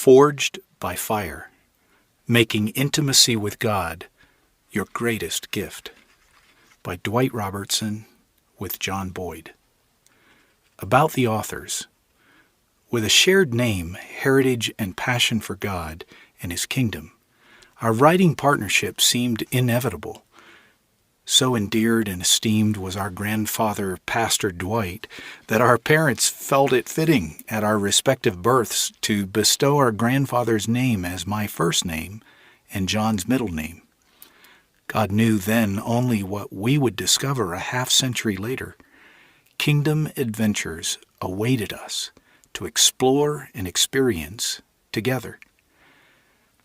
Forged by Fire, Making Intimacy with God Your Greatest Gift, by Dwight Robertson with John Boyd. About the authors. With a shared name, heritage, and passion for God and His kingdom, our writing partnership seemed inevitable. So endeared and esteemed was our grandfather, Pastor Dwight, that our parents felt it fitting at our respective births to bestow our grandfather's name as my first name and John's middle name. God knew then only what we would discover a half-century later. Kingdom adventures awaited us to explore and experience together.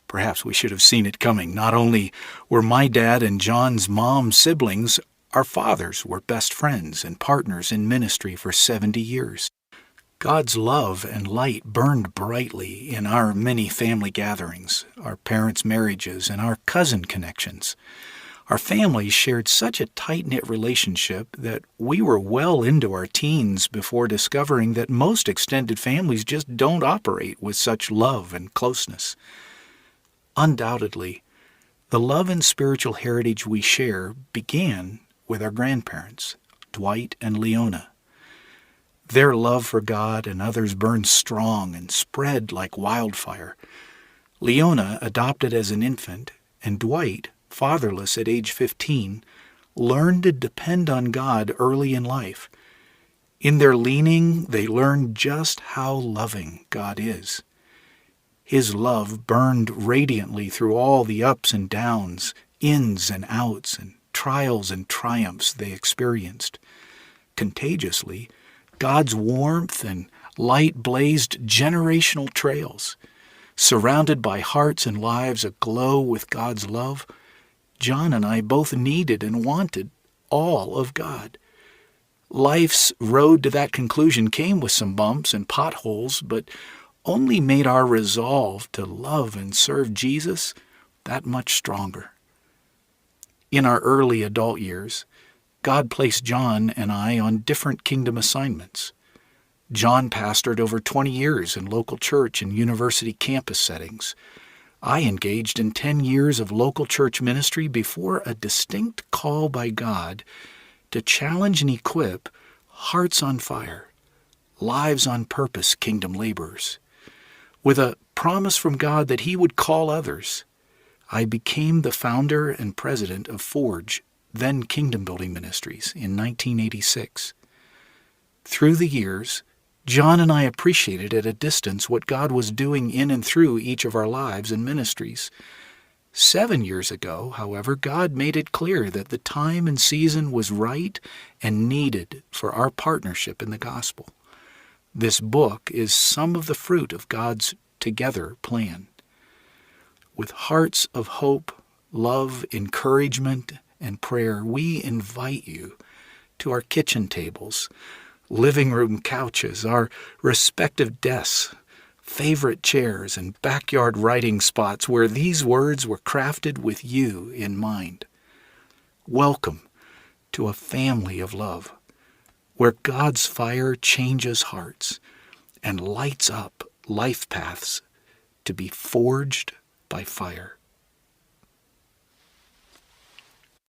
Perhaps we should have seen it coming. Not only were my dad and John's mom siblings, our fathers were best friends and partners in ministry for 70 years. God's love and light burned brightly in our many family gatherings, our parents' marriages, and our cousin connections. Our families shared such a tight-knit relationship that we were well into our teens before discovering that most extended families just don't operate with such love and closeness. Undoubtedly, the love and spiritual heritage we share began with our grandparents, Dwight and Leona. Their love for God and others burned strong and spread like wildfire. Leona, adopted as an infant, and Dwight, fatherless at age 15, learned to depend on God early in life. In their leaning, they learned just how loving God is. His love burned radiantly through all the ups and downs, ins and outs, and trials and triumphs they experienced. Contagiously, God's warmth and light blazed generational trails. Surrounded by hearts and lives aglow with God's love, John and I both needed and wanted all of God. Life's road to that conclusion came with some bumps and potholes, but only made our resolve to love and serve Jesus that much stronger. In our early adult years, God placed John and I on different kingdom assignments. John pastored over 20 years in local church and university campus settings. I engaged in 10 years of local church ministry before a distinct call by God to challenge and equip hearts on fire, lives on purpose kingdom laborers. With a promise from God that He would call others, I became the founder and president of Forge, then Kingdom Building Ministries, in 1986. Through the years, John and I appreciated at a distance what God was doing in and through each of our lives and ministries. 7 years ago, however, God made it clear that the time and season was right and needed for our partnership in the gospel. This book is some of the fruit of God's together plan. With hearts of hope, love, encouragement, and prayer, we invite you to our kitchen tables, living room couches, our respective desks, favorite chairs, and backyard writing spots where these words were crafted with you in mind. Welcome to a family of love, where God's fire changes hearts and lights up life paths to be forged by fire.